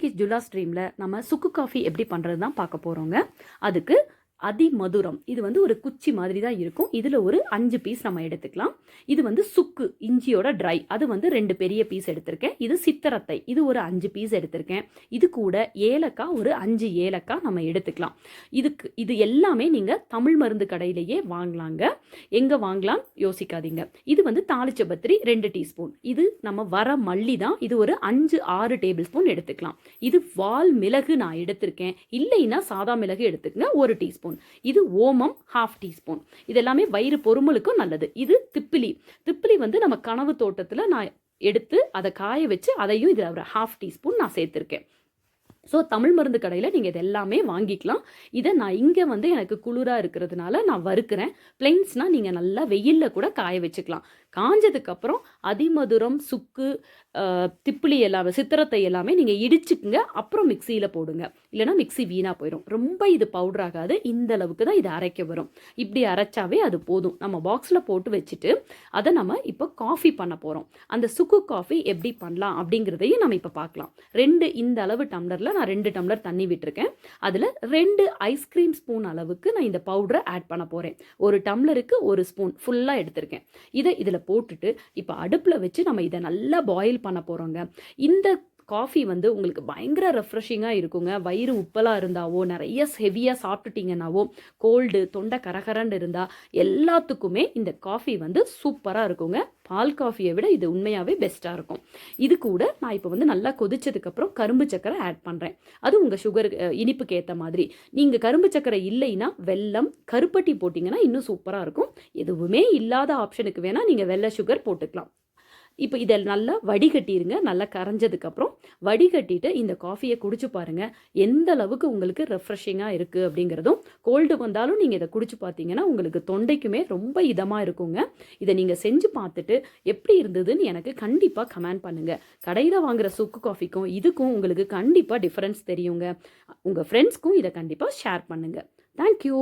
இன்னைக்கு ஜுலா ஸ்ட்ரீமில் நம்ம சுக்கு காஃபி எப்படி பண்ணுறது தான் பார்க்க போகிறோங்க. அதுக்கு அதிமதுரம் இது வந்து ஒரு குச்சி மாதிரி தான் இருக்கும். இதில் ஒரு 5 பீஸ் நம்ம எடுத்துக்கலாம். இது வந்து சுக்கு இஞ்சியோட ட்ரை, அது வந்து 2 பெரிய பீஸ் எடுத்திருக்கேன். இது சித்தரத்தை, இது ஒரு 5 பீஸ் எடுத்திருக்கேன். இது கூட ஏலக்காய் ஒரு 5 ஏலக்காய் நம்ம எடுத்துக்கலாம். இது எல்லாமே நீங்கள் தமிழ் மருந்து கடையிலேயே வாங்கலாங்க. எங்கே வாங்கலாம் யோசிக்காதீங்க. இது வந்து தாளிச்ச பத்திரி 2 டீஸ்பூன். இது நம்ம வர மல்லி தான், இது ஒரு 5-6 டேபிள் ஸ்பூன் எடுத்துக்கலாம். இது வால் மிளகு நான் எடுத்திருக்கேன், இல்லைன்னா சாதா மிளகு எடுத்துக்கங்க 1 டீஸ்பூன். இது ஓமம் 1/2 டீஸ்பூன். இதெல்லாமே வயிறு பொறுமலுக்கும் நல்லது. இது திப்பிலி வந்து நம்ம கனவு தோட்டத்தில் நான் எடுத்து அதை காய வச்சு அதையும் இதில் ஒரு 1/2 டீஸ்பூன் நான் சேர்த்துருக்கேன். ஸோ தமிழ் மருந்து கடையில் நீங்கள் இது எல்லாமே வாங்கிக்கலாம். இதை நான் இங்கே வந்து எனக்கு குளிராக இருக்கிறதுனால நான் வறுக்கிறேன். பிளெயின்ஸ்னால் நீங்கள் நல்லா வெயிலில் கூட காய வச்சுக்கலாம். காஞ்சதுக்கப்புறம் அதிமதுரம், சுக்கு, திப்பிலி எல்லாமே, சித்திரத்தை எல்லாமே நீங்கள் இடிச்சுக்குங்க. அப்புறம் மிக்சியில் போடுங்க, இல்லைனா மிக்சி வீணாக போயிடும். ரொம்ப இது பவுடர் ஆகாது, இந்த அளவுக்கு தான் இது அரைக்க வரும். இப்படி அரைச்சாவே அது போதும். நம்ம பாக்ஸில் போட்டு வச்சுட்டு அதை நம்ம இப்போ காஃபி பண்ண போகிறோம். அந்த சுக்கு காஃபி எப்படி பண்ணலாம் அப்படிங்கிறதையும் நம்ம இப்போ பார்க்கலாம். இந்த அளவு டம்ளரில் நான் 2 டம்ளர் தண்ணி விட்டுருக்கேன். அதில் 2 ஐஸ்கிரீம் ஸ்பூன் அளவுக்கு நான் இந்த பவுடரை ஆட் பண்ண போகிறேன். ஒரு டம்ளருக்கு 1 ஸ்பூன் ஃபுல்லாக எடுத்திருக்கேன். இதில் போட்டுட்டு இப்போ அடுப்பில் வச்சு நம்ம இதை நல்லா பாயில் பண்ண போகிறோங்க. இந்த காஃபி வந்து உங்களுக்கு பயங்கர ரெஃப்ரெஷிங்காக இருக்குங்க. வயிறு உப்பலாக இருந்தாவோ, நிறைய ஹெவியாக சாப்பிட்டுட்டிங்கன்னாவோ, கோல்டு, தொண்டை கரகரன்னு இருந்தால் எல்லாத்துக்குமே இந்த காஃபி வந்து சூப்பராக இருக்குங்க. பால் காஃபியை விட இது உண்மையாகவே பெஸ்ட்டாக இருக்கும். இது கூட நான் இப்போ வந்து நல்லா கொதிச்சதுக்கப்புறம் கரும்பு சக்கரை ஆட் பண்ணுறேன். அது உங்கள் சுகர் இனிப்புக்கு ஏற்ற மாதிரி. நீங்கள் கரும்பு சக்கரை இல்லைன்னா வெல்லம், கருப்பட்டி போட்டிங்கன்னா இன்னும் சூப்பராக இருக்கும். எதுவுமே இல்லாத ஆப்ஷனுக்கு வேணால் நீங்கள் வெள்ளை சுகர் போட்டுக்கலாம். இப்போ இதை நல்லா வடிகட்டிடுங்க. நல்லா கரைஞ்சதுக்கப்புறம் வடிகட்டிட்டு இந்த காஃபியை குடிச்சு பாருங்கள், எந்த அளவுக்கு உங்களுக்கு ரெஃப்ரெஷிங்காக இருக்குது அப்படிங்கிறதும். கோல்டு வந்தாலும் நீங்கள் இதை குடிச்சு பார்த்தீங்கன்னா உங்களுக்கு தொண்டைக்குமே ரொம்ப இதமாக இருக்குங்க. இதை நீங்கள் செஞ்சு பார்த்துட்டு எப்படி இருந்ததுன்னு எனக்கு கண்டிப்பாக கமெண்ட் பண்ணுங்கள். கடையில் வாங்குகிற சுக்கு காஃபிக்கும் இதுக்கும் உங்களுக்கு கண்டிப்பாக டிஃப்ரென்ஸ் தெரியுங்க. உங்கள் ஃப்ரெண்ட்ஸ்க்கும் இதை கண்டிப்பாக ஷேர் பண்ணுங்கள். தேங்க்யூ.